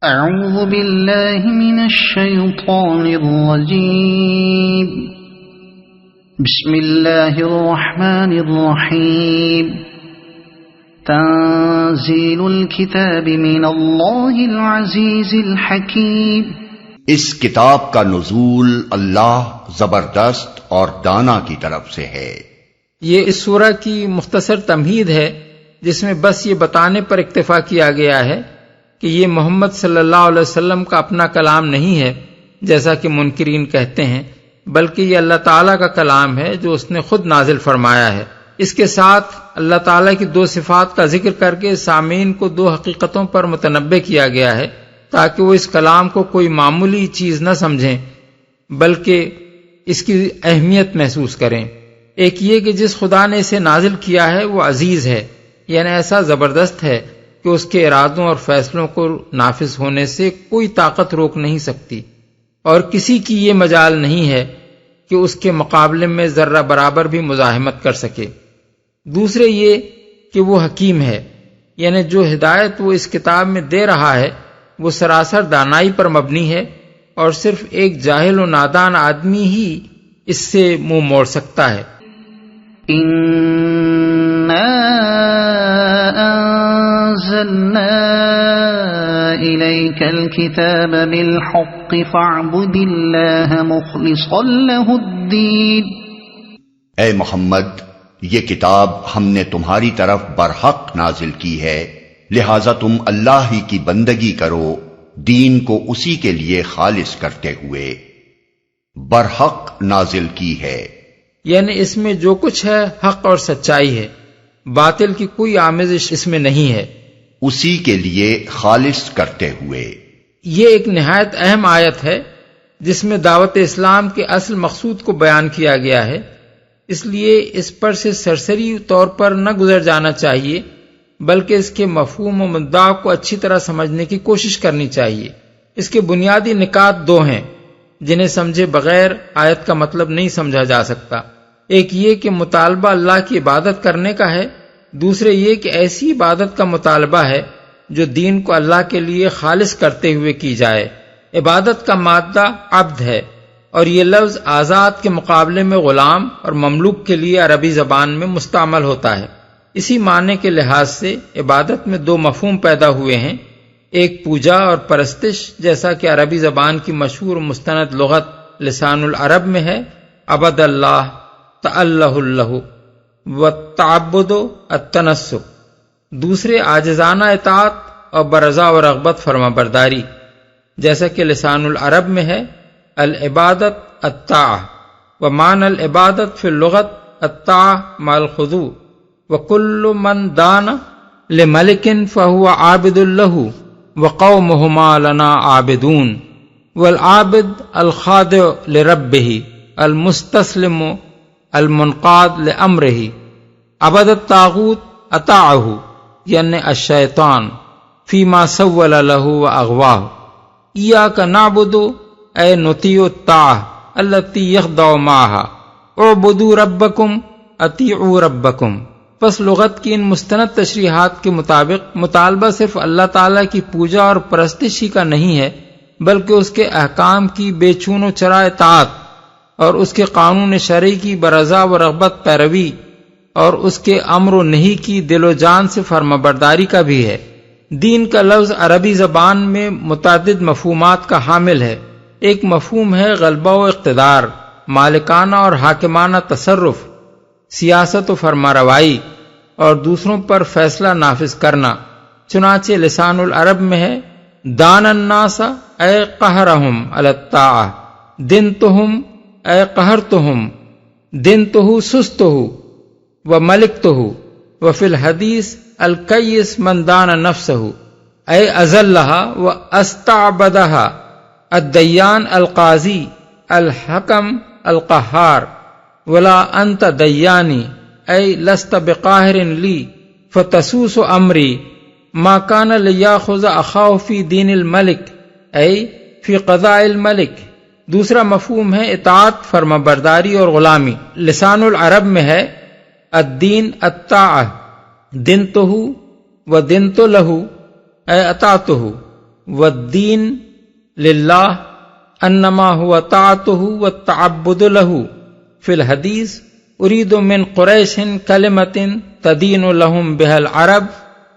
اعوذ باللہ من الشیطان الرجیم بسم اللہ الرحمن الرحیم تنزیل الکتاب من اللہ العزیز الحکیم۔ اس کتاب کا نزول اللہ زبردست اور دانا کی طرف سے ہے۔ یہ اس سورہ کی مختصر تمہید ہے جس میں بس یہ بتانے پر اکتفا کیا گیا ہے کہ یہ محمد صلی اللہ علیہ وسلم کا اپنا کلام نہیں ہے جیسا کہ منکرین کہتے ہیں، بلکہ یہ اللہ تعالیٰ کا کلام ہے جو اس نے خود نازل فرمایا ہے۔ اس کے ساتھ اللہ تعالیٰ کی دو صفات کا ذکر کر کے سامعین کو دو حقیقتوں پر متنبہ کیا گیا ہے تاکہ وہ اس کلام کو کوئی معمولی چیز نہ سمجھیں بلکہ اس کی اہمیت محسوس کریں۔ ایک یہ کہ جس خدا نے اسے نازل کیا ہے وہ عزیز ہے، یعنی ایسا زبردست ہے کہ اس کے ارادوں اور فیصلوں کو نافذ ہونے سے کوئی طاقت روک نہیں سکتی، اور کسی کی یہ مجال نہیں ہے کہ اس کے مقابلے میں ذرہ برابر بھی مزاحمت کر سکے۔ دوسرے یہ کہ وہ حکیم ہے، یعنی جو ہدایت وہ اس کتاب میں دے رہا ہے وہ سراسر دانائی پر مبنی ہے، اور صرف ایک جاہل و نادان آدمی ہی اس سے منہ موڑ سکتا ہے۔ أنزلنا إليك الكتاب بالحق فاعبد الله مخلصا له الدين۔ اے محمد، یہ کتاب ہم نے تمہاری طرف برحق نازل کی ہے، لہذا تم اللہ ہی کی بندگی کرو، دین کو اسی کے لیے خالص کرتے ہوئے۔ برحق نازل کی ہے یعنی اس میں جو کچھ ہے حق اور سچائی ہے، باطل کی کوئی آمیزش اس میں نہیں ہے، اسی کے لیے خالص کرتے ہوئے۔ یہ ایک نہایت اہم آیت ہے جس میں دعوت اسلام کے اصل مقصود کو بیان کیا گیا ہے، اس لیے اس پر سے سرسری طور پر نہ گزر جانا چاہیے بلکہ اس کے مفہوم و مدعا کو اچھی طرح سمجھنے کی کوشش کرنی چاہیے۔ اس کے بنیادی نکات دو ہیں جنہیں سمجھے بغیر آیت کا مطلب نہیں سمجھا جا سکتا۔ ایک یہ کہ مطالبہ اللہ کی عبادت کرنے کا ہے، دوسرے یہ کہ ایسی عبادت کا مطالبہ ہے جو دین کو اللہ کے لیے خالص کرتے ہوئے کی جائے۔ عبادت کا مادہ عبد ہے، اور یہ لفظ آزاد کے مقابلے میں غلام اور مملوک کے لیے عربی زبان میں مستعمل ہوتا ہے۔ اسی معنی کے لحاظ سے عبادت میں دو مفہوم پیدا ہوئے ہیں، ایک پوجا اور پرستش، جیسا کہ عربی زبان کی مشہور مستند لغت لسان العرب میں ہے، عبد اللہ تعلہ اللہ والتعبد التنسک۔ دوسرے عاجزانہ اطاعت اور برضا و رغبت فرما برداری، جیسا کہ لسان العرب میں ہے العبادت الطاعہ، ومعنی العبادت فی اللغت الطاعہ مع الخضوع، وکل من دان لملک فہو عابد لہ وقومہما لنا عابدون، والعابد الخاضع لربہ المستسلم المنقاد لامرہ۔ عبد الطاغوت اطاعہ یعنی الشیطان فیما سول لہ واغواہ۔ ایاک نعبد اے نطیع الطاعہ التی یخضع معها، اعبدوا ربکم اطیعوا ربکم۔ پس لغت کی ان مستند تشریحات کے مطابق مطالبہ صرف اللہ تعالیٰ کی پوجا اور پرستش ہی کا نہیں ہے بلکہ اس کے احکام کی بے چون و چرا اطاعت، اور اس کے قانون شرعی کی برضا و رغبت پیروی، اور اس کے امر و نہی کی دل و جان سے فرما برداری کا بھی ہے۔ دین کا لفظ عربی زبان میں متعدد مفہومات کا حامل ہے۔ ایک مفہوم ہے غلبہ و اقتدار، مالکانہ اور حاکمانہ تصرف، سیاست و فرما روائی، اور دوسروں پر فیصلہ نافذ کرنا۔ چنانچہ لسان العرب میں ہے دان الناس اے قہرہم علی الطاعہ، دنتہم اے قہرتہم، دنتہ سستہ وملکتہ، وفی الحدیث الکیس من دان نفسہ اے ازلہا واستعبدہا، الدیان القاضی الحکم القہار، ولا انت دیانی اے لست بقاہر لی فتسوس امری، ما کان لیاخذ اخاہ فی دین الملک اے فی قضاء الملک۔ دوسرا مفہوم ہے اطاعت، فرما برداری اور غلامی۔ لسان العرب میں ہے الدین الطاعہ، دنتہ و دنت لہ اے اطاعتہ، والدین للہ انما هو طاعته والتعبد له فی الحدیث اريد من قریش کلمۃ تدین لهم بها العرب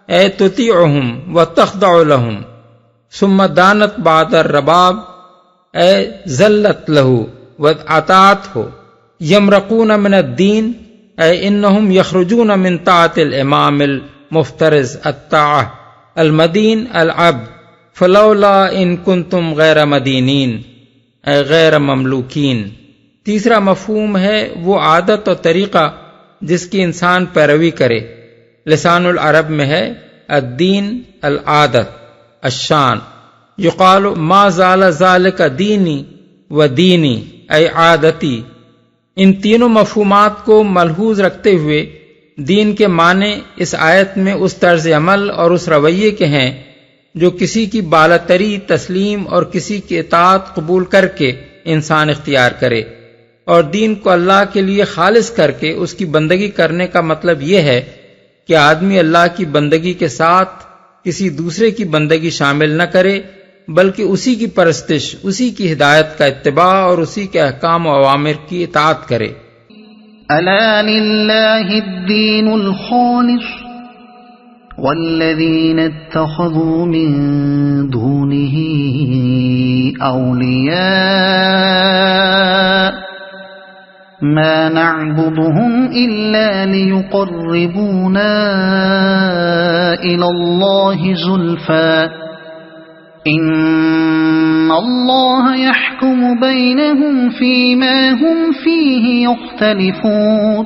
اے تطیعهم وتخضع لهم ثم دانت بعد الرباب اے ذلت له واطاعته یمرقون من الدین اے انہم یخرجون من طاعت الامام المفترض الطاعة المدین العبد فلولا ان کنتم غیر مدینین اے غیر مملوکین۔ تیسرا مفہوم ہے وہ عادت اور طریقہ جس کی انسان پیروی کرے۔ لسان العرب میں ہے الدین العادت الشان، یقال ما زال ذالک دینی و دینی اے عادتی۔ ان تینوں مفہومات کو ملحوظ رکھتے ہوئے دین کے معنی اس آیت میں اس طرز عمل اور اس رویے کے ہیں جو کسی کی بالاتری تسلیم اور کسی کی اطاعت قبول کر کے انسان اختیار کرے، اور دین کو اللہ کے لیے خالص کر کے اس کی بندگی کرنے کا مطلب یہ ہے کہ آدمی اللہ کی بندگی کے ساتھ کسی دوسرے کی بندگی شامل نہ کرے، بلکہ اسی کی پرستش، اسی کی ہدایت کا اتباع اور اسی کے احکام و اوامر کی اطاعت کرے۔ ألا لله الدين الخالص والذين اتخذوا من دونه أولياء ما نعبدهم إلا ليقربونا إلى الله زلفى إن الله يحكم بينهم فيما هم فيه يختلفون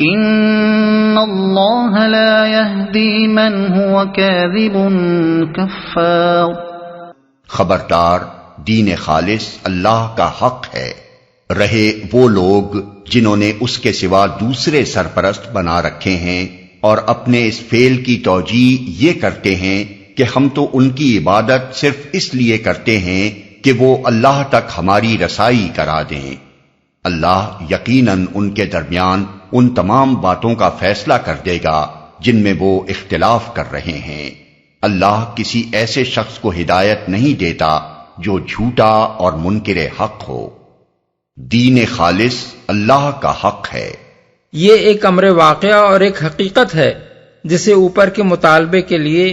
إن الله لا يهدي من هو كاذب كفار۔ خبردار، دین خالص اللہ کا حق ہے، رہے وہ لوگ جنہوں نے اس کے سوا دوسرے سرپرست بنا رکھے ہیں اور اپنے اس فعل کی توجیہ یہ کرتے ہیں کہ ہم تو ان کی عبادت صرف اس لیے کرتے ہیں کہ وہ اللہ تک ہماری رسائی کرا دیں۔ اللہ یقیناً ان کے درمیان ان تمام باتوں کا فیصلہ کر دے گا جن میں وہ اختلاف کر رہے ہیں۔ اللہ کسی ایسے شخص کو ہدایت نہیں دیتا جو جھوٹا اور منکر حق ہو۔ دین خالص اللہ کا حق ہے۔ یہ ایک امر واقعہ اور ایک حقیقت ہے جسے اوپر کے مطالبے کے لیے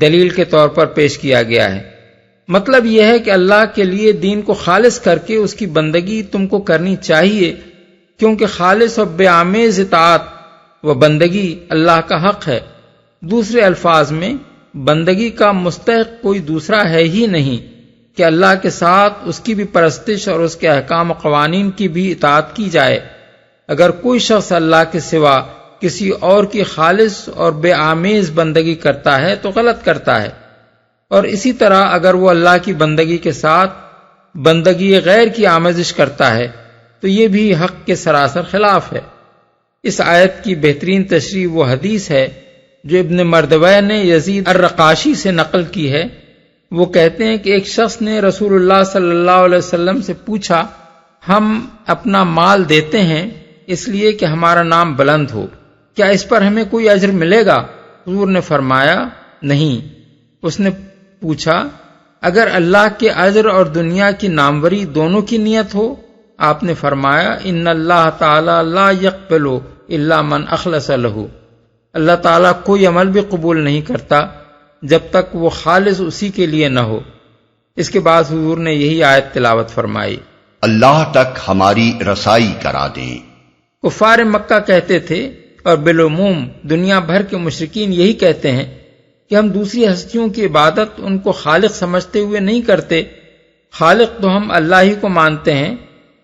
دلیل کے طور پر پیش کیا گیا ہے۔ مطلب یہ ہے کہ اللہ کے لیے دین کو خالص کر کے اس کی بندگی تم کو کرنی چاہیے، کیونکہ خالص اور بے آمیز اطاعت و بندگی اللہ کا حق ہے۔ دوسرے الفاظ میں بندگی کا مستحق کوئی دوسرا ہے ہی نہیں کہ اللہ کے ساتھ اس کی بھی پرستش اور اس کے احکام و قوانین کی بھی اطاعت کی جائے۔ اگر کوئی شخص اللہ کے سوا کسی اور کی خالص اور بے آمیز بندگی کرتا ہے تو غلط کرتا ہے، اور اسی طرح اگر وہ اللہ کی بندگی کے ساتھ بندگی غیر کی آمیزش کرتا ہے تو یہ بھی حق کے سراسر خلاف ہے۔ اس آیت کی بہترین تشریح وہ حدیث ہے جو ابن مردویہ نے یزید الرقاشی سے نقل کی ہے۔ وہ کہتے ہیں کہ ایک شخص نے رسول اللہ صلی اللہ علیہ وسلم سے پوچھا، ہم اپنا مال دیتے ہیں اس لیے کہ ہمارا نام بلند ہو، کیا اس پر ہمیں کوئی اجر ملے گا؟ حضور نے فرمایا نہیں۔ اس نے پوچھا، اگر اللہ کے اجر اور دنیا کی ناموری دونوں کی نیت ہو؟ آپ نے فرمایا، ان اللہ تعالی لا یقبل الا من اخلص لہ، اللہ تعالیٰ کوئی عمل بھی قبول نہیں کرتا جب تک وہ خالص اسی کے لیے نہ ہو۔ اس کے بعد حضور نے یہی آیت تلاوت فرمائی، اللہ تک ہماری رسائی کرا دیں۔ کفار مکہ کہتے تھے اور بالعموم دنیا بھر کے مشرکین یہی کہتے ہیں کہ ہم دوسری ہستیوں کی عبادت ان کو خالق سمجھتے ہوئے نہیں کرتے، خالق تو ہم اللہ ہی کو مانتے ہیں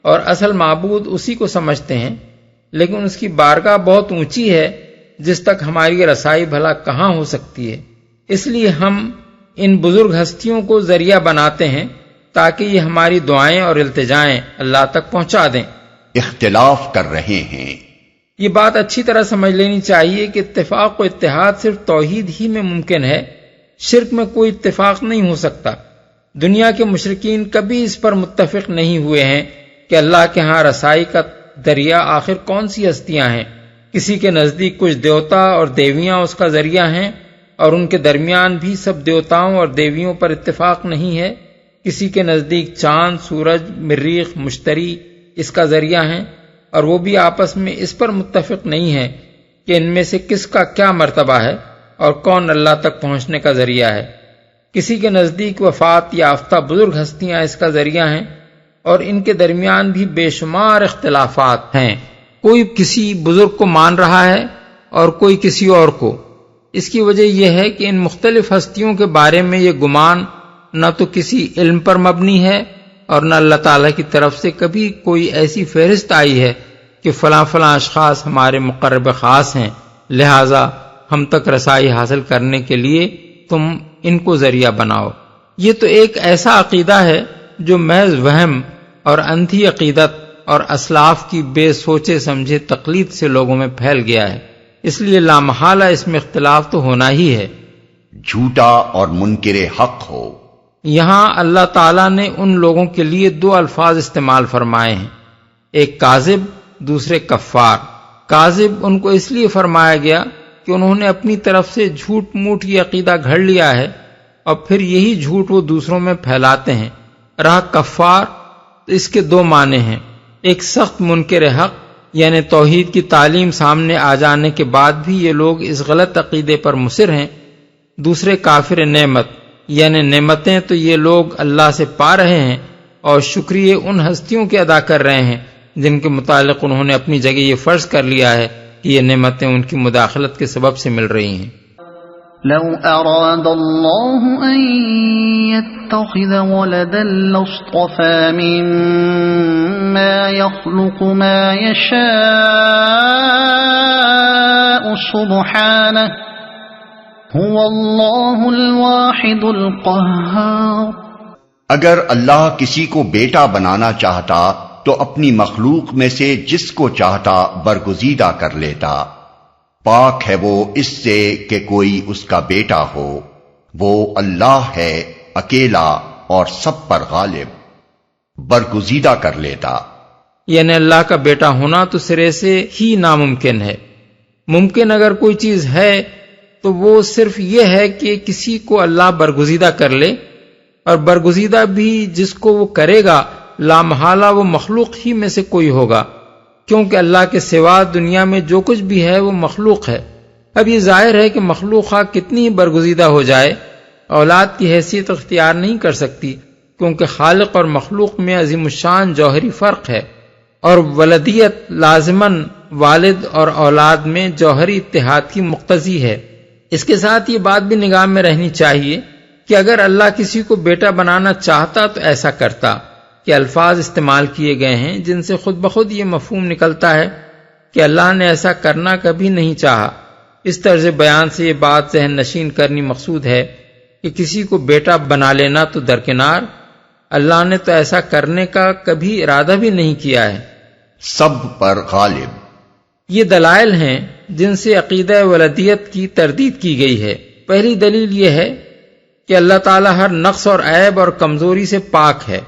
اور اصل معبود اسی کو سمجھتے ہیں، لیکن اس کی بارگاہ بہت اونچی ہے جس تک ہماری رسائی بھلا کہاں ہو سکتی ہے، اس لیے ہم ان بزرگ ہستیوں کو ذریعہ بناتے ہیں تاکہ یہ ہماری دعائیں اور التجائیں اللہ تک پہنچا دیں۔ اختلاف کر رہے ہیں۔ یہ بات اچھی طرح سمجھ لینی چاہیے کہ اتفاق و اتحاد صرف توحید ہی میں ممکن ہے، شرک میں کوئی اتفاق نہیں ہو سکتا۔ دنیا کے مشرکین کبھی اس پر متفق نہیں ہوئے ہیں کہ اللہ کے ہاں رسائی کا ذریعہ آخر کون سی ہستیاں ہیں۔ کسی کے نزدیک کچھ دیوتا اور دیویاں اس کا ذریعہ ہیں، اور ان کے درمیان بھی سب دیوتاؤں اور دیویوں پر اتفاق نہیں ہے۔ کسی کے نزدیک چاند، سورج، مریخ، مشتری اس کا ذریعہ ہیں، اور وہ بھی آپس میں اس پر متفق نہیں ہے کہ ان میں سے کس کا کیا مرتبہ ہے اور کون اللہ تک پہنچنے کا ذریعہ ہے۔ کسی کے نزدیک وفات یافتہ بزرگ ہستیاں اس کا ذریعہ ہیں، اور ان کے درمیان بھی بے شمار اختلافات ہیں۔ کوئی کسی بزرگ کو مان رہا ہے اور کوئی کسی اور کو۔ اس کی وجہ یہ ہے کہ ان مختلف ہستیوں کے بارے میں یہ گمان نہ تو کسی علم پر مبنی ہے اور نہ اللہ تعالیٰ کی طرف سے کبھی کوئی ایسی فہرست آئی ہے کہ فلاں فلاں اشخاص ہمارے مقرب خاص ہیں، لہذا ہم تک رسائی حاصل کرنے کے لیے تم ان کو ذریعہ بناؤ۔ یہ تو ایک ایسا عقیدہ ہے جو محض وہم اور اندھی عقیدت اور اسلاف کی بے سوچے سمجھے تقلید سے لوگوں میں پھیل گیا ہے، اس لیے لامحالہ اس میں اختلاف تو ہونا ہی ہے۔ جھوٹا اور منکر حق ہو۔ یہاں اللہ تعالیٰ نے ان لوگوں کے لیے دو الفاظ استعمال فرمائے ہیں، ایک کاذب، دوسرے کفار۔ کاذب ان کو اس لیے فرمایا گیا کہ انہوں نے اپنی طرف سے جھوٹ موٹ یہ عقیدہ گھڑ لیا ہے اور پھر یہی جھوٹ وہ دوسروں میں پھیلاتے ہیں۔ رہا کفار، تو اس کے دو معنی ہیں، ایک سخت منکر حق یعنی توحید کی تعلیم سامنے آ جانے کے بعد بھی یہ لوگ اس غلط عقیدے پر مصر ہیں، دوسرے کافر نعمت یعنی نعمتیں تو یہ لوگ اللہ سے پا رہے ہیں اور شکریہ ان ہستیوں کے ادا کر رہے ہیں جن کے متعلق انہوں نے اپنی جگہ یہ فرض کر لیا ہے کہ یہ نعمتیں ان کی مداخلت کے سبب سے مل رہی ہیں۔ لو اراد اللہ ان يتخذ ولدا لاصطفى مما يخلق ما يشاء سبحانه هو اللہ الواحد القہار۔ اگر اللہ کسی کو بیٹا بنانا چاہتا تو اپنی مخلوق میں سے جس کو چاہتا برگزیدہ کر لیتا۔ پاک ہے وہ اس سے کہ کوئی اس کا بیٹا ہو، وہ اللہ ہے اکیلا اور سب پر غالب، برگزیدہ کر لیتا۔ یعنی اللہ کا بیٹا ہونا تو سرے سے ہی ناممکن ہے۔ ممکن اگر کوئی چیز ہے تو وہ صرف یہ ہے کہ کسی کو اللہ برگزیدہ کر لے، اور برگزیدہ بھی جس کو وہ کرے گا لامحالہ وہ مخلوق ہی میں سے کوئی ہوگا، کیونکہ اللہ کے سوا دنیا میں جو کچھ بھی ہے وہ مخلوق ہے۔ اب یہ ظاہر ہے کہ مخلوق کتنی ہی برگزیدہ ہو جائے اولاد کی حیثیت اختیار نہیں کر سکتی، کیونکہ خالق اور مخلوق میں عظیم الشان جوہری فرق ہے، اور ولدیت لازماً والد اور اولاد میں جوہری اتحاد کی مقتضی ہے۔ اس کے ساتھ یہ بات بھی نگاہ میں رہنی چاہیے کہ اگر اللہ کسی کو بیٹا بنانا چاہتا تو ایسا کرتا، کہ الفاظ استعمال کیے گئے ہیں جن سے خود بخود یہ مفہوم نکلتا ہے کہ اللہ نے ایسا کرنا کبھی نہیں چاہا۔ اس طرز بیان سے یہ بات ذہن نشین کرنی مقصود ہے کہ کسی کو بیٹا بنا لینا تو درکنار، اللہ نے تو ایسا کرنے کا کبھی ارادہ بھی نہیں کیا ہے۔ سب پر غالب۔ یہ دلائل ہیں جن سے عقیدہ ولدیت کی تردید کی گئی ہے۔ پہلی دلیل یہ ہے کہ اللہ تعالیٰ ہر نقص اور عیب اور کمزوری سے پاک ہے،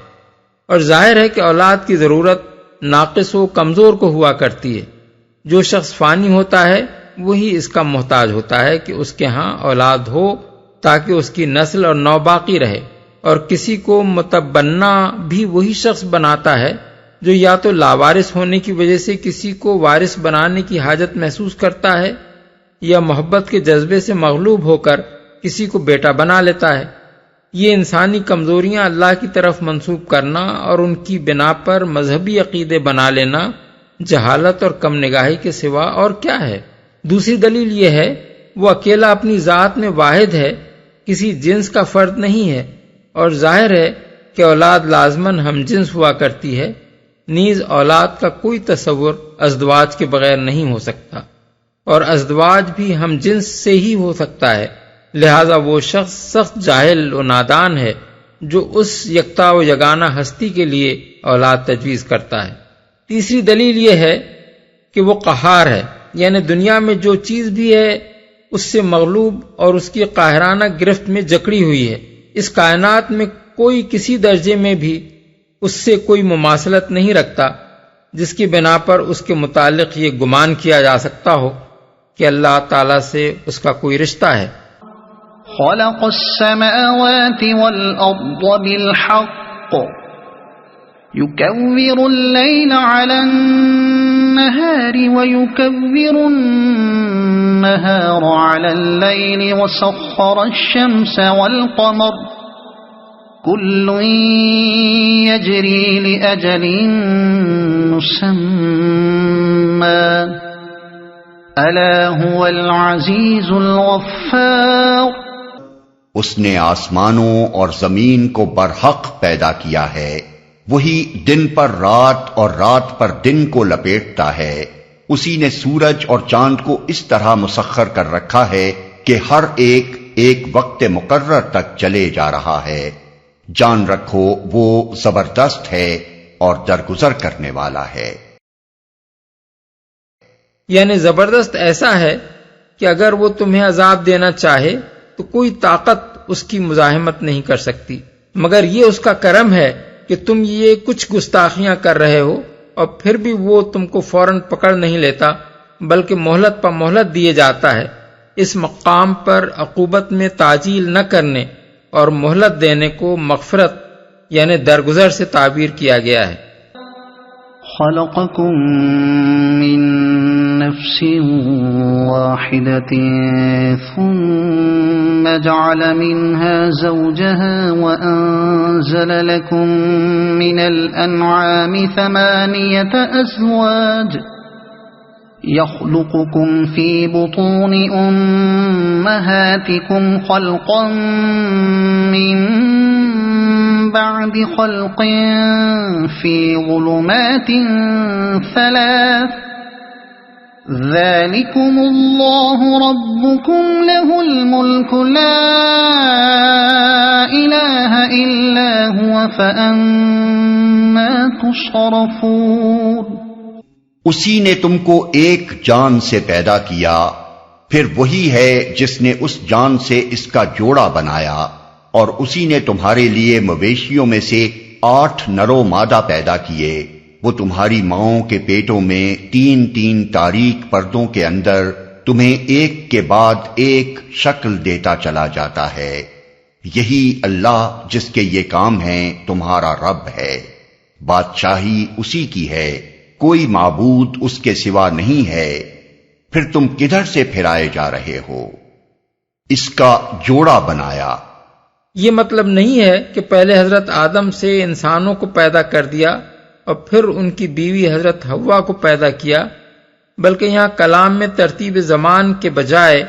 اور ظاہر ہے کہ اولاد کی ضرورت ناقص و کمزور کو ہوا کرتی ہے۔ جو شخص فانی ہوتا ہے وہی اس کا محتاج ہوتا ہے کہ اس کے ہاں اولاد ہو تاکہ اس کی نسل اور نو باقی رہے، اور کسی کو متبنہ بھی وہی شخص بناتا ہے جو یا تو لاوارث ہونے کی وجہ سے کسی کو وارث بنانے کی حاجت محسوس کرتا ہے، یا محبت کے جذبے سے مغلوب ہو کر کسی کو بیٹا بنا لیتا ہے۔ یہ انسانی کمزوریاں اللہ کی طرف منسوب کرنا اور ان کی بنا پر مذہبی عقیدے بنا لینا جہالت اور کم نگاہی کے سوا اور کیا ہے۔ دوسری دلیل یہ ہے وہ اکیلا اپنی ذات میں واحد ہے، کسی جنس کا فرد نہیں ہے، اور ظاہر ہے کہ اولاد لازماً ہم جنس ہوا کرتی ہے، نیز اولاد کا کوئی تصور ازدواج کے بغیر نہیں ہو سکتا، اور ازدواج بھی ہم جنس سے ہی ہو سکتا ہے۔ لہذا وہ شخص سخت جاہل و نادان ہے جو اس یکتا و یگانہ ہستی کے لیے اولاد تجویز کرتا ہے۔ تیسری دلیل یہ ہے کہ وہ قہار ہے، یعنی دنیا میں جو چیز بھی ہے اس سے مغلوب اور اس کی قاہرانہ گرفت میں جکڑی ہوئی ہے۔ اس کائنات میں کوئی کسی درجے میں بھی اس سے کوئی مماثلت نہیں رکھتا جس کی بنا پر اس کے متعلق یہ گمان کیا جا سکتا ہو کہ اللہ تعالیٰ سے اس کا کوئی رشتہ ہے۔ خلق السماوات والأرض بالحق يكور الليل على النهار ويكور النهار على الليل وسخر الشمس والقمر كل يجري لأجل مسمى ألا هو العزيز الغفار. اس نے آسمانوں اور زمین کو برحق پیدا کیا ہے، وہی دن پر رات اور رات پر دن کو لپیٹتا ہے. اسی نے سورج اور چاند کو اس طرح مسخر کر رکھا ہے کہ ہر ایک ایک وقت مقرر تک چلے جا رہا ہے. جان رکھو وہ زبردست ہے اور درگزر کرنے والا ہے. یعنی زبردست ایسا ہے کہ اگر وہ تمہیں عذاب دینا چاہے تو کوئی طاقت اس کی مزاحمت نہیں کر سکتی، مگر یہ اس کا کرم ہے کہ تم یہ کچھ گستاخیاں کر رہے ہو اور پھر بھی وہ تم کو فوراً پکڑ نہیں لیتا، بلکہ مہلت پر مہلت دیے جاتا ہے. اس مقام پر عقوبت میں تعجیل نہ کرنے اور مہلت دینے کو مغفرت یعنی درگزر سے تعبیر کیا گیا ہے. خلقكم من نفس واحدة ثم جعل منها زوجها وأنزل لكم من الأنعام 8 أزواج يخلقكم في بطون أمهاتكم خلقا من بعد خلق في ظلمات 3 ذلكم الله ربكم له الملك لا إله إلا هو فأنا تصرفون. اسی نے تم کو ایک جان سے پیدا کیا، پھر وہی ہے جس نے اس جان سے اس کا جوڑا بنایا، اور اسی نے تمہارے لیے مویشیوں میں سے 8 نر و مادہ پیدا کیے. وہ تمہاری ماؤں کے پیٹوں میں 3 تاریک پردوں کے اندر تمہیں ایک کے بعد ایک شکل دیتا چلا جاتا ہے. یہی اللہ جس کے یہ کام ہیں تمہارا رب ہے. بادشاہی اسی کی ہے، کوئی معبود اس کے سوا نہیں ہے. پھر تم کدھر سے پھرائے جا رہے ہو؟ اس کا جوڑا بنایا. یہ مطلب نہیں ہے کہ پہلے حضرت آدم سے انسانوں کو پیدا کر دیا اور پھر ان کی بیوی حضرت حوا کو پیدا کیا، بلکہ یہاں کلام میں ترتیب زمان کے بجائے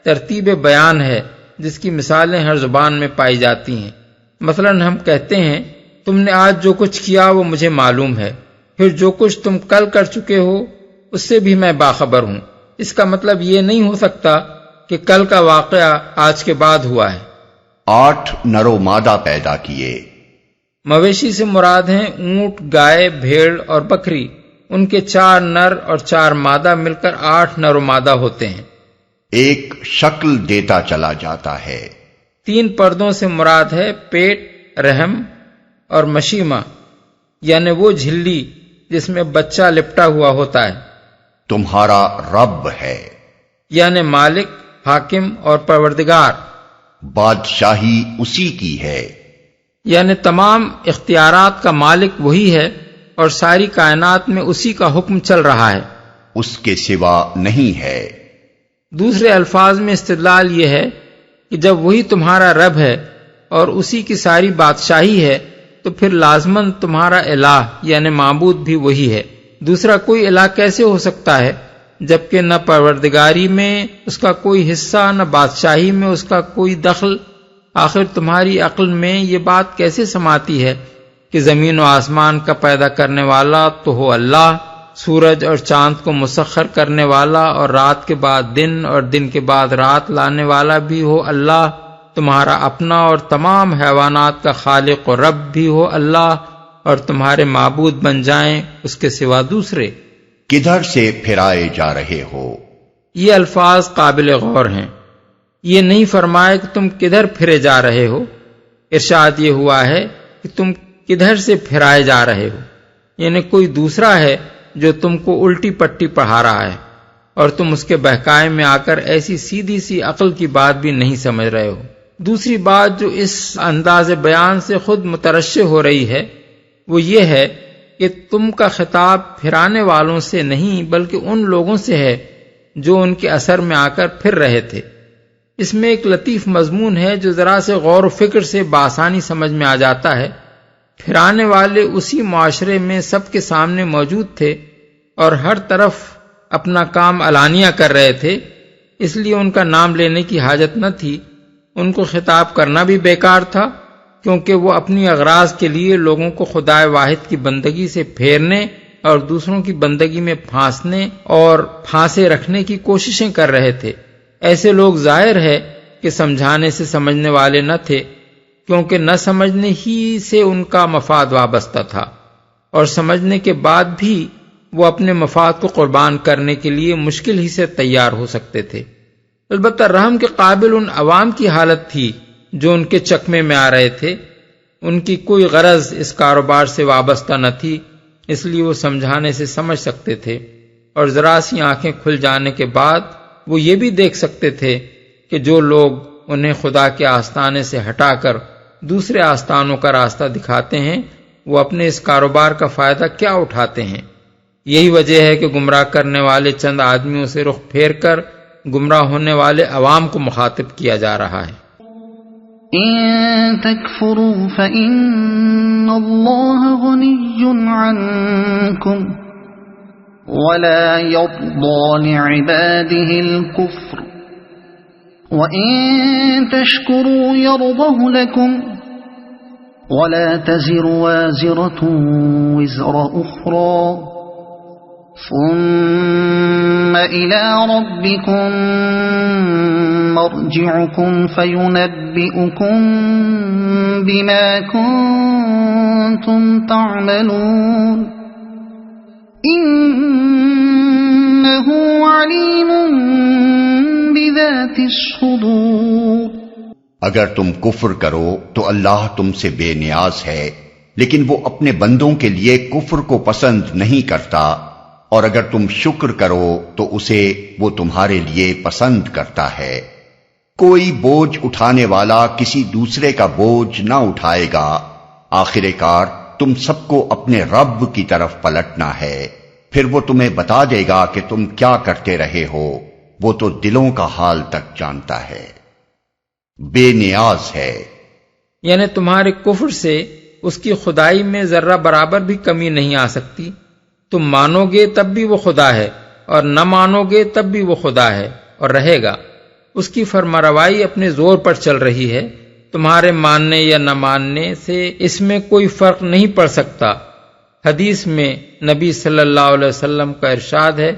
ترتیب بیان ہے، جس کی مثالیں ہر زبان میں پائی جاتی ہیں. مثلا ہم کہتے ہیں تم نے آج جو کچھ کیا وہ مجھے معلوم ہے، پھر جو کچھ تم کل کر چکے ہو اس سے بھی میں باخبر ہوں. اس کا مطلب یہ نہیں ہو سکتا کہ کل کا واقعہ آج کے بعد ہوا ہے. 8 نر و مادہ پیدا کیے. مویشی سے مراد ہیں اونٹ، گائے، بھیڑ اور بکری. ان کے 4 نر اور 4 مادہ مل کر 8 نر و مادہ ہوتے ہیں. ایک شکل دیتا چلا جاتا ہے. 3 پردوں سے مراد ہے پیٹ، رحم اور مشیمہ، یعنی وہ جھلی جس میں بچہ لپٹا ہوا ہوتا ہے. تمہارا رب ہے، یعنی مالک، حاکم اور پروردگار. بادشاہی اسی کی ہے، یعنی تمام اختیارات کا مالک وہی ہے اور ساری کائنات میں اسی کا حکم چل رہا ہے، اس کے سوا نہیں ہے. دوسرے الفاظ میں استدلال یہ ہے کہ جب وہی تمہارا رب ہے اور اسی کی ساری بادشاہی ہے تو پھر لازماً تمہارا الہ یعنی معبود بھی وہی ہے. دوسرا کوئی الہ کیسے ہو سکتا ہے جبکہ نہ پروردگاری میں اس کا کوئی حصہ نہ بادشاہی میں اس کا کوئی دخل. آخر تمہاری عقل میں یہ بات کیسے سماتی ہے کہ زمین و آسمان کا پیدا کرنے والا تو ہو اللہ، سورج اور چاند کو مسخر کرنے والا اور رات کے بعد دن اور دن کے بعد رات لانے والا بھی ہو اللہ، تمہارا اپنا اور تمام حیوانات کا خالق و رب بھی ہو اللہ، اور تمہارے معبود بن جائیں اس کے سوا دوسرے. کدھر سے پھرائے جا رہے ہو؟ یہ الفاظ قابل غور ہیں. یہ نہیں فرمائے کہ تم کدھر پھرے جا رہے ہو، ارشاد یہ ہوا ہے کہ تم کدھر سے پھرائے جا رہے ہو، یعنی کوئی دوسرا ہے جو تم کو الٹی پٹی پڑھا رہا ہے اور تم اس کے بہکائے میں آ کر ایسی سیدھی سی عقل کی بات بھی نہیں سمجھ رہے ہو. دوسری بات جو اس انداز بیان سے خود مترشح ہو رہی ہے وہ یہ ہے کہ تم کا خطاب پھرانے والوں سے نہیں بلکہ ان لوگوں سے ہے جو ان کے اثر میں آ کر پھر رہے تھے۔ اس میں ایک لطیف مضمون ہے جو ذرا سے غور و فکر سے بآسانی سمجھ میں آ جاتا ہے۔ پھرانے والے اسی معاشرے میں سب کے سامنے موجود تھے اور ہر طرف اپنا کام علانیہ کر رہے تھے، اس لیے ان کا نام لینے کی حاجت نہ تھی۔ ان کو خطاب کرنا بھی بیکار تھا، کیونکہ وہ اپنی اغراض کے لیے لوگوں کو خدائے واحد کی بندگی سے پھیرنے اور دوسروں کی بندگی میں پھانسنے اور پھانسے رکھنے کی کوششیں کر رہے تھے۔ ایسے لوگ ظاہر ہے کہ سمجھانے سے سمجھنے والے نہ تھے، کیونکہ نہ سمجھنے ہی سے ان کا مفاد وابستہ تھا، اور سمجھنے کے بعد بھی وہ اپنے مفاد کو قربان کرنے کے لیے مشکل ہی سے تیار ہو سکتے تھے۔ البتہ رحم کے قابل ان عوام کی حالت تھی جو ان کے چکمے میں آ رہے تھے۔ ان کی کوئی غرض اس کاروبار سے وابستہ نہ تھی، اس لیے وہ سمجھانے سے سمجھ سکتے تھے، اور ذرا سی آنکھیں کھل جانے کے بعد وہ یہ بھی دیکھ سکتے تھے کہ جو لوگ انہیں خدا کے آستانے سے ہٹا کر دوسرے آستانوں کا راستہ دکھاتے ہیں وہ اپنے اس کاروبار کا فائدہ کیا اٹھاتے ہیں۔ یہی وجہ ہے کہ گمراہ کرنے والے چند آدمیوں سے رخ پھیر کر گمراہ ہونے والے عوام کو مخاطب کیا جا رہا ہے۔ إن تكفروا فإن الله غني عنكم ولا يرضى لعباده الكفر وإن تشكروا يرضه لكم ولا تزر وازرة وزر أخرى ثم إلى ربكم مرجعكم فينبئكم بما كنتم تعملون إنه عليم بذات الصدور۔ اگر تم کفر کرو تو اللہ تم سے بے نیاز ہے، لیکن وہ اپنے بندوں کے لیے کفر کو پسند نہیں کرتا، اور اگر تم شکر کرو تو اسے وہ تمہارے لیے پسند کرتا ہے۔ کوئی بوجھ اٹھانے والا کسی دوسرے کا بوجھ نہ اٹھائے گا، آخر کار تم سب کو اپنے رب کی طرف پلٹنا ہے، پھر وہ تمہیں بتا دے گا کہ تم کیا کرتے رہے ہو، وہ تو دلوں کا حال تک جانتا ہے، بے نیاز ہے۔ یعنی تمہارے کفر سے اس کی خدائی میں ذرہ برابر بھی کمی نہیں آ سکتی۔ تم مانو گے تب بھی وہ خدا ہے، اور نہ مانو گے تب بھی وہ خدا ہے اور رہے گا۔ اس کی فرمانروائی اپنے زور پر چل رہی ہے، تمہارے ماننے یا نہ ماننے سے اس میں کوئی فرق نہیں پڑ سکتا۔ حدیث میں نبی صلی اللہ علیہ وسلم کا ارشاد ہے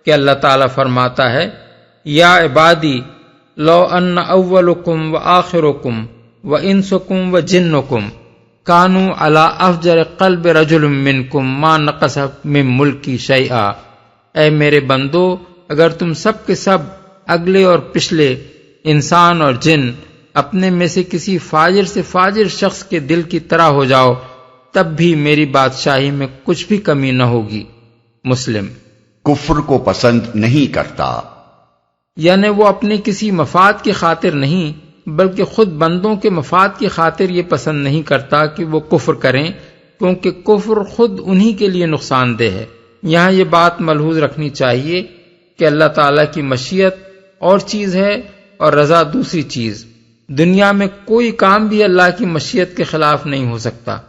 کہ اللہ تعالیٰ فرماتا ہے، یا عبادی لو ان اولکم و آخرکم و انسکم و جنکم کانوا علی افجر قلب رجل منکم ما نقص من ملکی شیئا۔ اے میرے بندو، اگر تم سب کے سب اگلے اور پچھلے انسان اور جن اپنے میں سے کسی فاجر سے فاجر شخص کے دل کی طرح ہو جاؤ تب بھی میری بادشاہی میں کچھ بھی کمی نہ ہوگی۔ مسلم۔ کفر کو پسند نہیں کرتا، یعنی وہ اپنے کسی مفاد کی خاطر نہیں بلکہ خود بندوں کے مفاد کی خاطر یہ پسند نہیں کرتا کہ وہ کفر کریں، کیونکہ کفر خود انہی کے لیے نقصان دہ ہے۔ یہاں یہ بات ملحوظ رکھنی چاہیے کہ اللہ تعالیٰ کی مشیت اور چیز ہے اور رضا دوسری چیز۔ دنیا میں کوئی کام بھی اللہ کی مشیت کے خلاف نہیں ہو سکتا،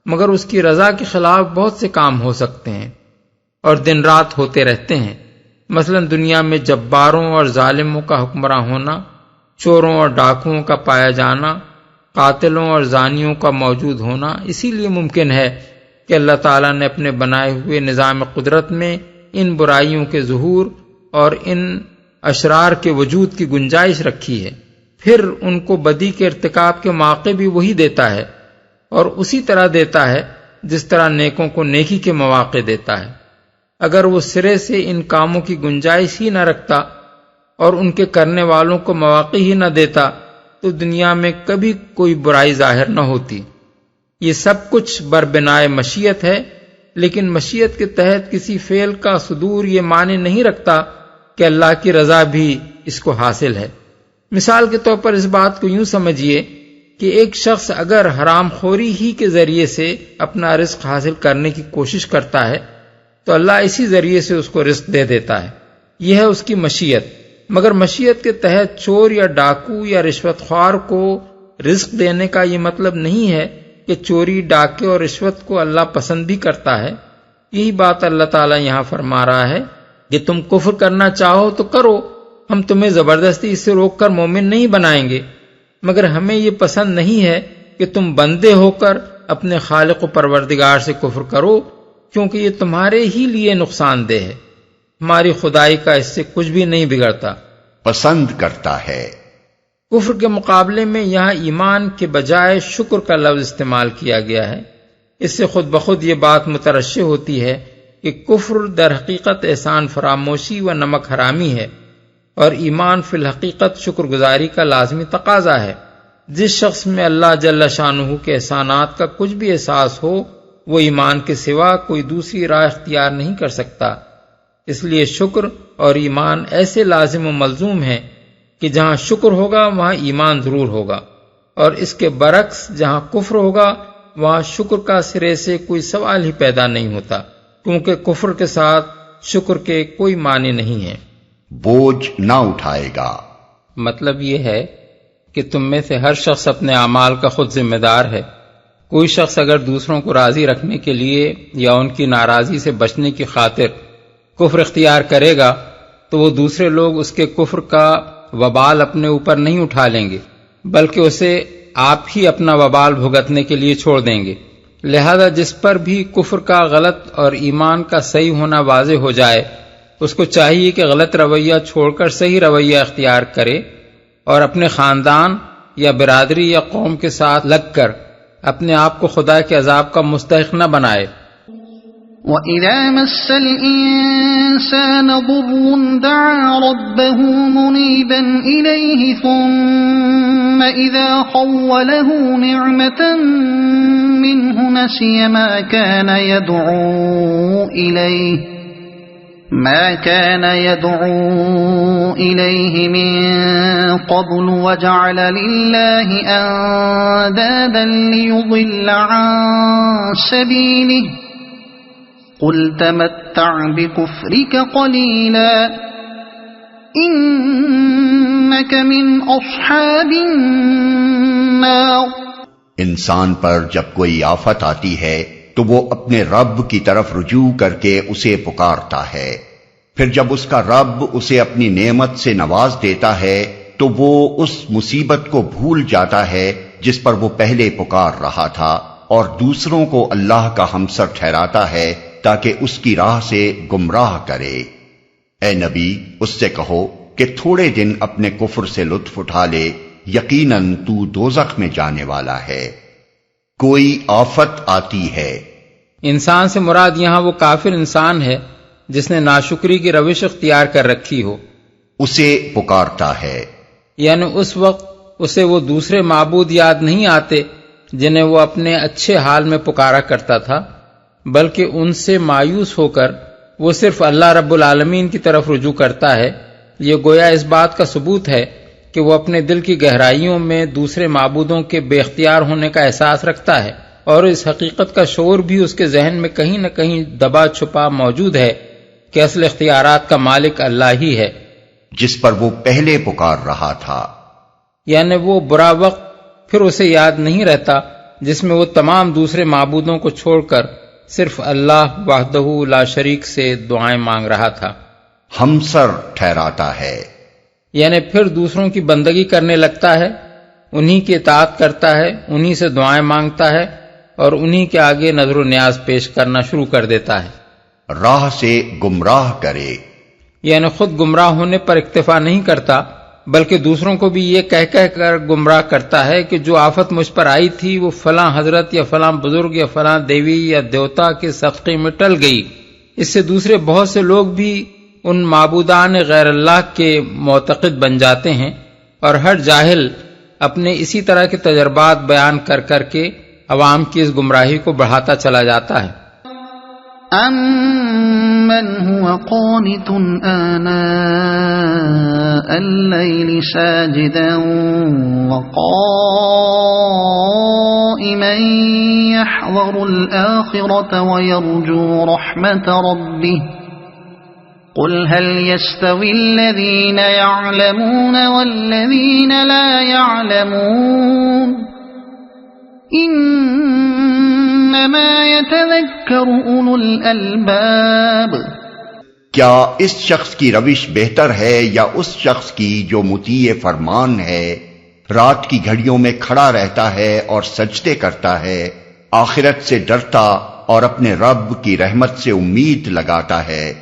مگر اس کی رضا کے خلاف بہت سے کام ہو سکتے ہیں اور دن رات ہوتے رہتے ہیں۔ مثلا دنیا میں جباروں اور ظالموں کا حکمراں ہونا، چوروں اور ڈاکوؤں کا پایا جانا، قاتلوں اور زانیوں کا موجود ہونا اسی لیے ممکن ہے کہ اللہ تعالیٰ نے اپنے بنائے ہوئے نظام قدرت میں ان برائیوں کے ظہور اور ان اشرار کے وجود کی گنجائش رکھی ہے۔ پھر ان کو بدی کے ارتکاب کے موقع بھی وہی دیتا ہے، اور اسی طرح دیتا ہے جس طرح نیکوں کو نیکی کے مواقع دیتا ہے۔ اگر وہ سرے سے ان کاموں کی گنجائش ہی نہ رکھتا اور ان کے کرنے والوں کو مواقع ہی نہ دیتا تو دنیا میں کبھی کوئی برائی ظاہر نہ ہوتی۔ یہ سب کچھ بربنائے مشیت ہے، لیکن مشیت کے تحت کسی فعل کا صدور یہ معنی نہیں رکھتا کہ اللہ کی رضا بھی اس کو حاصل ہے۔ مثال کے طور پر اس بات کو یوں سمجھیے کہ ایک شخص اگر حرام خوری ہی کے ذریعے سے اپنا رزق حاصل کرنے کی کوشش کرتا ہے تو اللہ اسی ذریعے سے اس کو رزق دے دیتا ہے، یہ ہے اس کی مشیت۔ مگر مشیت کے تحت چور یا ڈاکو یا رشوت خوار کو رزق دینے کا یہ مطلب نہیں ہے کہ چوری، ڈاکے اور رشوت کو اللہ پسند بھی کرتا ہے۔ یہی بات اللہ تعالیٰ یہاں فرما رہا ہے کہ تم کفر کرنا چاہو تو کرو، ہم تمہیں زبردستی اس سے روک کر مومن نہیں بنائیں گے، مگر ہمیں یہ پسند نہیں ہے کہ تم بندے ہو کر اپنے خالق و پروردگار سے کفر کرو، کیونکہ یہ تمہارے ہی لیے نقصان دہ ہے، ہماری خدائی کا اس سے کچھ بھی نہیں بگڑتا۔ پسند کرتا ہے۔ کفر کے مقابلے میں یہاں ایمان کے بجائے شکر کا لفظ استعمال کیا گیا ہے۔ اس سے خود بخود یہ بات مترشح ہوتی ہے کہ کفر در حقیقت احسان فراموشی و نمک حرامی ہے، اور ایمان فی الحقیقت شکر گزاری کا لازمی تقاضا ہے۔ جس شخص میں اللہ جل شانہ کے احسانات کا کچھ بھی احساس ہو، وہ ایمان کے سوا کوئی دوسری راہ اختیار نہیں کر سکتا۔ اس لیے شکر اور ایمان ایسے لازم و ملزوم ہیں کہ جہاں شکر ہوگا وہاں ایمان ضرور ہوگا، اور اس کے برعکس جہاں کفر ہوگا وہاں شکر کا سرے سے کوئی سوال ہی پیدا نہیں ہوتا، کیونکہ کفر کے ساتھ شکر کے کوئی معنی نہیں ہے۔ بوجھ نہ اٹھائے گا، مطلب یہ ہے کہ تم میں سے ہر شخص اپنے اعمال کا خود ذمہ دار ہے۔ کوئی شخص اگر دوسروں کو راضی رکھنے کے لیے یا ان کی ناراضی سے بچنے کی خاطر کفر اختیار کرے گا تو وہ دوسرے لوگ اس کے کفر کا وبال اپنے اوپر نہیں اٹھا لیں گے، بلکہ اسے آپ ہی اپنا وبال بھگتنے کے لیے چھوڑ دیں گے۔ لہذا جس پر بھی کفر کا غلط اور ایمان کا صحیح ہونا واضح ہو جائے، اس کو چاہیے کہ غلط رویہ چھوڑ کر صحیح رویہ اختیار کرے، اور اپنے خاندان یا برادری یا قوم کے ساتھ لگ کر اپنے آپ کو خدا کے عذاب کا مستحق نہ بنائے۔ وَإِذَا مَسَّ الْإِنسَانَ ضُرٌّ دَعَا رَبَّهُ مُنِيبًا إِلَيْهِ ثُمَّ إِذَا خَوَّلَهُ نِعْمَةً مِّنْهُ نَسِيَ مَا كَانَ يَدْعُو إِلَيْهِ مِن قَبْلُ وَجَعَلَ لِلَّهِ أَندَادًا لِّيُضِلَّ عَن سَبِيلِهِ قُلْ تَمَتَّعْ بِكُفْرِكَ قَلِيلًا إِنَّكَ مِنْ أَصْحَابِ النَّارِ۔ انسان پر جب کوئی آفت آتی ہے تو وہ اپنے رب کی طرف رجوع کر کے اسے پکارتا ہے، پھر جب اس کا رب اسے اپنی نعمت سے نواز دیتا ہے تو وہ اس مصیبت کو بھول جاتا ہے جس پر وہ پہلے پکار رہا تھا، اور دوسروں کو اللہ کا ہمسر ٹھہراتا ہے تاکہ اس کی راہ سے گمراہ کرے۔ اے نبی، اس سے کہو کہ تھوڑے دن اپنے کفر سے لطف اٹھا لے، یقیناً تو دوزخ میں جانے والا ہے۔ کوئی آفت آتی ہے، انسان سے مراد یہاں وہ کافر انسان ہے جس نے ناشکری کی روش اختیار کر رکھی ہو، اسے پکارتا ہے، یعنی اس وقت اسے وہ دوسرے معبود یاد نہیں آتے جنہیں وہ اپنے اچھے حال میں پکارا کرتا تھا، بلکہ ان سے مایوس ہو کر وہ صرف اللہ رب العالمین کی طرف رجوع کرتا ہے۔ یہ گویا اس بات کا ثبوت ہے کہ وہ اپنے دل کی گہرائیوں میں دوسرے معبودوں کے بے اختیار ہونے کا احساس رکھتا ہے، اور اس حقیقت کا شعور بھی اس کے ذہن میں کہیں نہ کہیں دبا چھپا موجود ہے کہ اصل اختیارات کا مالک اللہ ہی ہے، جس پر وہ پہلے پکار رہا تھا۔ یعنی وہ برا وقت پھر اسے یاد نہیں رہتا جس میں وہ تمام دوسرے معبودوں کو چھوڑ کر صرف اللہ وحدہ لا شریک سے دعائیں مانگ رہا تھا۔ ہمسر ٹھہراتا ہے، یعنی پھر دوسروں کی بندگی کرنے لگتا ہے، انہی کی اطاعت کرتا ہے، انہی سے دعائیں مانگتا ہے، اور انہی کے آگے نظر و نیاز پیش کرنا شروع کر دیتا ہے۔ راہ سے گمراہ کرے، یعنی خود گمراہ ہونے پر اکتفا نہیں کرتا، بلکہ دوسروں کو بھی یہ کہہ کر گمراہ کرتا ہے کہ جو آفت مجھ پر آئی تھی وہ فلاں حضرت یا فلاں بزرگ یا فلاں دیوی یا دیوتا کے صدقے میں ٹل گئی۔ اس سے دوسرے بہت سے لوگ بھی ان معبودان غیر اللہ کے معتقد بن جاتے ہیں، اور ہر جاہل اپنے اسی طرح کے تجربات بیان کر کے عوام کی اس گمراہی کو بڑھاتا چلا جاتا ہے۔ أَمَّنْ هُوَ قَانِتٌ آنَاءَ اللَّيْلِ سَاجِدًا وَقَائِمًا يَحْذَرُ الْآخِرَةَ وَيَرْجُو رَحْمَةَ رَبِّهِ قُلْ هَلْ يَسْتَوِي الَّذِينَ يَعْلَمُونَ وَالَّذِينَ لَا يَعْلَمُونَ انما يتذكر اولو الالباب۔ کیا اس شخص کی روش بہتر ہے یا اس شخص کی جو مطیع فرمان ہے، رات کی گھڑیوں میں کھڑا رہتا ہے اور سجدے کرتا ہے، آخرت سے ڈرتا اور اپنے رب کی رحمت سے امید لگاتا ہے؟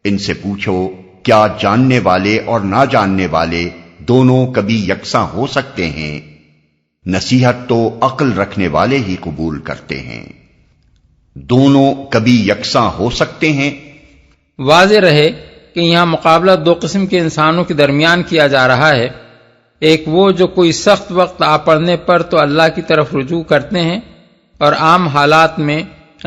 ان سے پوچھو، کیا جاننے والے اور نہ جاننے والے دونوں کبھی یکساں ہو سکتے ہیں؟ نصیحت تو عقل رکھنے والے ہی قبول کرتے ہیں۔ دونوں کبھی یکساں ہو سکتے ہیں؟ واضح رہے کہ یہاں مقابلہ دو قسم کے انسانوں کے درمیان کیا جا رہا ہے، ایک وہ جو کوئی سخت وقت آ پڑنے پر تو اللہ کی طرف رجوع کرتے ہیں اور عام حالات میں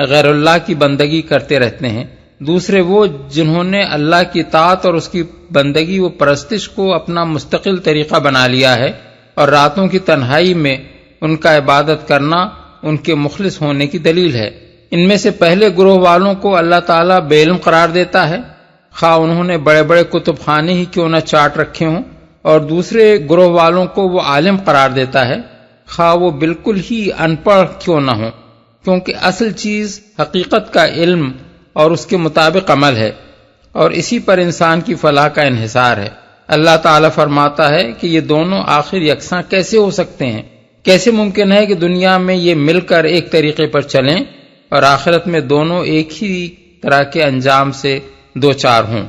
غیر اللہ کی بندگی کرتے رہتے ہیں، دوسرے وہ جنہوں نے اللہ کی اطاعت اور اس کی بندگی و پرستش کو اپنا مستقل طریقہ بنا لیا ہے اور راتوں کی تنہائی میں ان کا عبادت کرنا ان کے مخلص ہونے کی دلیل ہے۔ ان میں سے پہلے گروہ والوں کو اللہ تعالیٰ بے علم قرار دیتا ہے، خواہ انہوں نے بڑے بڑے کتب خانے ہی کیوں نہ چاٹ رکھے ہوں، اور دوسرے گروہ والوں کو وہ عالم قرار دیتا ہے، خواہ وہ بالکل ہی ان پڑھ کیوں نہ ہوں، کیونکہ اصل چیز حقیقت کا علم اور اس کے مطابق عمل ہے، اور اسی پر انسان کی فلاح کا انحصار ہے۔ اللہ تعالیٰ فرماتا ہے کہ یہ دونوں آخر یکساں کیسے ہو سکتے ہیں؟ کیسے ممکن ہے کہ دنیا میں یہ مل کر ایک طریقے پر چلیں اور آخرت میں دونوں ایک ہی طرح کے انجام سے دوچار ہوں؟